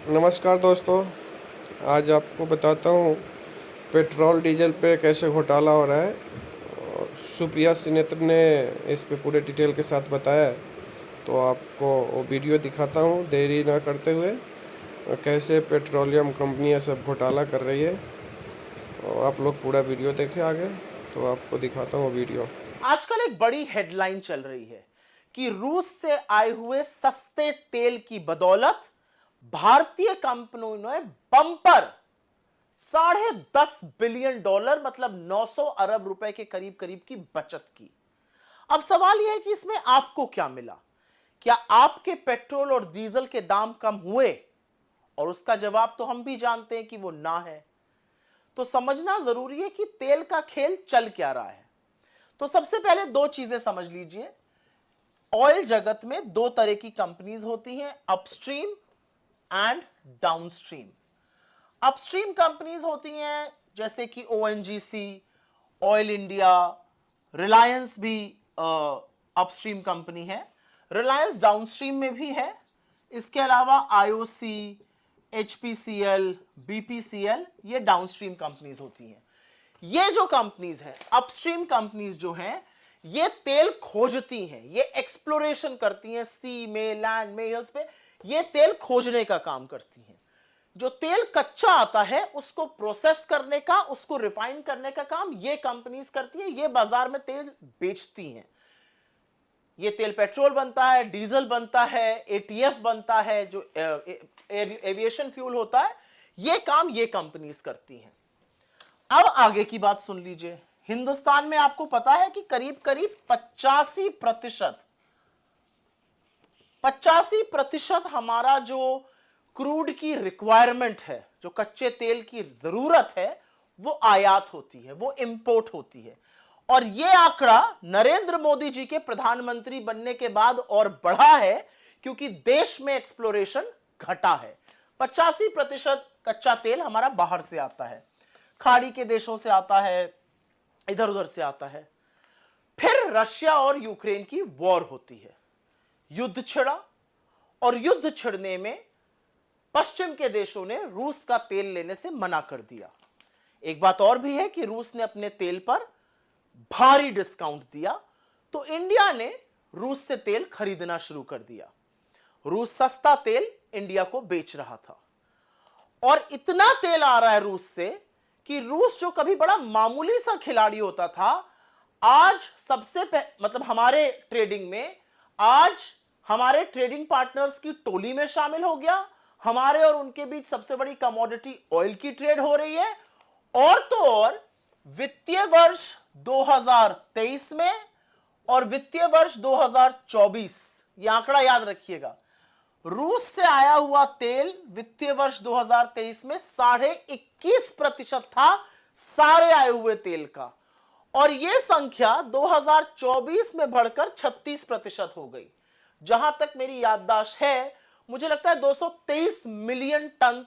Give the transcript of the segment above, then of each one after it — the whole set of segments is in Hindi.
नमस्कार दोस्तों। आज आपको बताता हूँ पेट्रोल डीजल पे कैसे घोटाला हो रहा है। और सुप्रिया सुनेत्र ने इस पे पूरे डिटेल के साथ बताया है। तो आपको वो वीडियो दिखाता हूँ देरी ना करते हुए, कैसे पेट्रोलियम कंपनियाँ सब घोटाला कर रही है। और आप लोग पूरा वीडियो देखें आगे, तो आपको दिखाता हूँ वो वीडियो। आजकल एक बड़ी हेडलाइन चल रही है कि रूस से आए हुए सस्ते तेल की बदौलत भारतीय कंपनियों ने बम्पर $10.5 बिलियन मतलब 900 अरब रुपए के करीब करीब की बचत की। अब सवाल यह है कि इसमें आपको क्या मिला? क्या आपके पेट्रोल और डीजल के दाम कम हुए? और उसका जवाब तो हम भी जानते हैं कि वो ना है। तो समझना जरूरी है कि तेल का खेल चल क्या रहा है। तो सबसे पहले दो चीजें समझ लीजिए। ऑयल जगत में दो तरह की कंपनीज होती हैं, upstream and downstream. Upstream companies होती हैं जैसे कि ओएनजीसी, ऑयल इंडिया, रिलायंस भी अपस्ट्रीम कंपनी है। रिलायंस डाउनस्ट्रीम में भी है। इसके अलावा आईओसी, एचपीसीएल, बीपीसीएल, ये डाउनस्ट्रीम कंपनीज होती हैं। ये जो कंपनीज हैं, अपस्ट्रीम कंपनीज जो हैं, ये तेल खोजती हैं, ये एक्सप्लोरेशन करती हैं, सी में, लैंड में, हिल्स पे ये तेल खोजने का काम करती हैं। जो तेल कच्चा आता है उसको प्रोसेस करने का, उसको रिफाइन करने का काम ये कंपनीज करती है। ये बाजार में तेल बेचती हैं। ये तेल पेट्रोल बनता है, डीजल बनता है, एटीएफ बनता है, जो एविएशन फ्यूल होता है। ये काम ये कंपनीज करती हैं। अब आगे की बात सुन लीजिए। हिंदुस्तान में आपको पता है कि करीब करीब 85% हमारा जो क्रूड की रिक्वायरमेंट है, जो कच्चे तेल की जरूरत है, वो आयात होती है, वो इंपोर्ट होती है। और ये आंकड़ा नरेंद्र मोदी जी के प्रधानमंत्री बनने के बाद और बढ़ा है, क्योंकि देश में एक्सप्लोरेशन घटा है। 85% कच्चा तेल हमारा बाहर से आता है, खाड़ी के देशों से आता है, इधर उधर से आता है। फिर रशिया और यूक्रेन की वॉर होती है, युद्ध छिड़ा, और युद्ध छिड़ने में पश्चिम के देशों ने रूस का तेल लेने से मना कर दिया। एक बात और भी है कि रूस ने अपने तेल पर भारी डिस्काउंट दिया, तो इंडिया ने रूस से तेल खरीदना शुरू कर दिया। रूस सस्ता तेल इंडिया को बेच रहा था, और इतना तेल आ रहा है रूस से कि रूस जो कभी बड़ा मामूली सा खिलाड़ी होता था, आज मतलब हमारे ट्रेडिंग में, आज हमारे ट्रेडिंग पार्टनर्स की टोली में शामिल हो गया। हमारे और उनके बीच सबसे बड़ी कमोडिटी ऑयल की ट्रेड हो रही है। और तो और वित्तीय वर्ष 2023 में और वित्तीय वर्ष 2024, यह आंकड़ा याद रखिएगा, रूस से आया हुआ तेल वित्तीय वर्ष 2023 में 21.5% था सारे आए हुए तेल का, और यह संख्या 2024 में बढ़कर 36% हो गई। जहां तक मेरी याददाश्त है, मुझे लगता है 223 मिलियन टन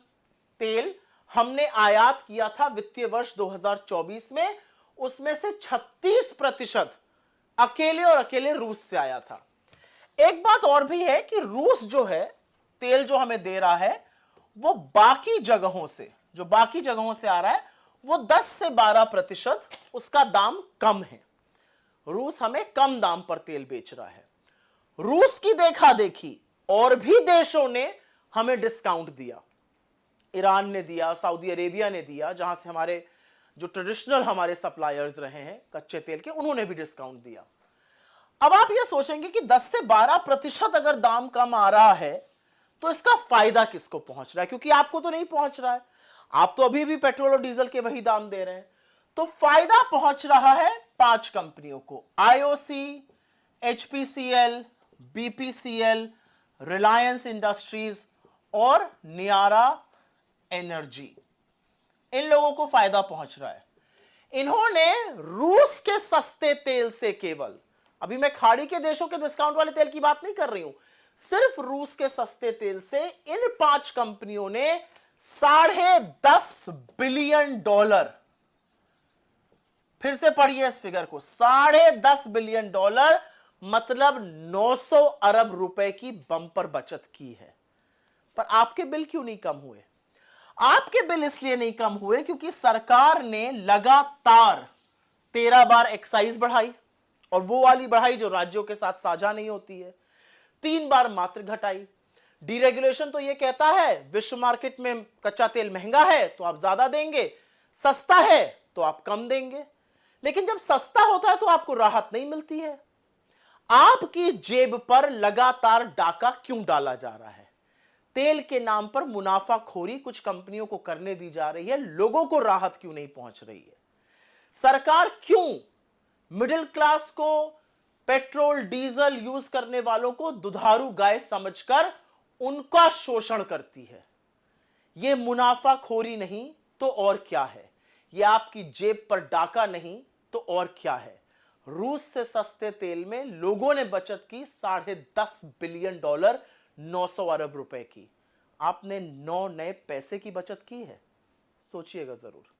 तेल हमने आयात किया था वित्तीय वर्ष 2024 में। उसमें से 36% अकेले और अकेले रूस से आया था। एक बात और भी है कि रूस जो है, तेल जो हमें दे रहा है, वो बाकी जगहों से आ रहा है, वो 10 से 12% उसका दाम कम है। रूस हमें कम दाम पर तेल बेच रहा है। रूस की देखा देखी और भी देशों ने हमें डिस्काउंट दिया। ईरान ने दिया, सऊदी अरेबिया ने दिया, जहां से हमारे जो ट्रेडिशनल हमारे सप्लायर्स रहे हैं कच्चे तेल के, उन्होंने भी डिस्काउंट दिया। अब आप ये सोचेंगे कि 10 से 12% अगर दाम कम आ रहा है तो इसका फायदा किसको पहुंच रहा है? क्योंकि आपको तो नहीं पहुंच रहा है, आप तो अभी भी पेट्रोल और डीजल के वही दाम दे रहे हैं। तो फायदा पहुंच रहा है 5 कंपनियों को, IOC, HPCL, BPCL, Reliance industries और नियारा एनर्जी। इन लोगों को फायदा पहुंच रहा है। इन्होंने रूस के सस्ते तेल से, केवल अभी मैं खाड़ी के देशों के डिस्काउंट वाले तेल की बात नहीं कर रही हूं, सिर्फ रूस के सस्ते तेल से इन 5 कंपनियों ने $10.5 बिलियन, फिर से पढ़िए इस फिगर को, $10.5 बिलियन मतलब 900 अरब रुपए की बंपर बचत की है। पर आपके बिल क्यों नहीं कम हुए? आपके बिल इसलिए नहीं कम हुए क्योंकि सरकार ने लगातार 13 बार एक्साइज बढ़ाई, और वो वाली बढ़ाई जो राज्यों के साथ साझा नहीं होती है। 3 बार मात्र घटाई। डीरेगुलेशन तो ये कहता है विश्व मार्केट में कच्चा तेल महंगा है तो आप ज्यादा देंगे, सस्ता है तो आप कम देंगे। लेकिन जब सस्ता होता है तो आपको राहत नहीं मिलती है। आपकी जेब पर लगातार डाका क्यों डाला जा रहा है? तेल के नाम पर मुनाफाखोरी कुछ कंपनियों को करने दी जा रही है, लोगों को राहत क्यों नहीं पहुंच रही है? सरकार क्यों मिडिल क्लास को, पेट्रोल डीजल यूज करने वालों को दुधारू गाय समझकर उनका शोषण करती है? यह मुनाफाखोरी नहीं तो और क्या है? यह आपकी जेब पर डाका नहीं तो और क्या है? रूस से सस्ते तेल में लोगों ने बचत की $10.5 बिलियन, 900 अरब रुपए की। आपने 9 नए पैसे की बचत की है? सोचिएगा जरूर।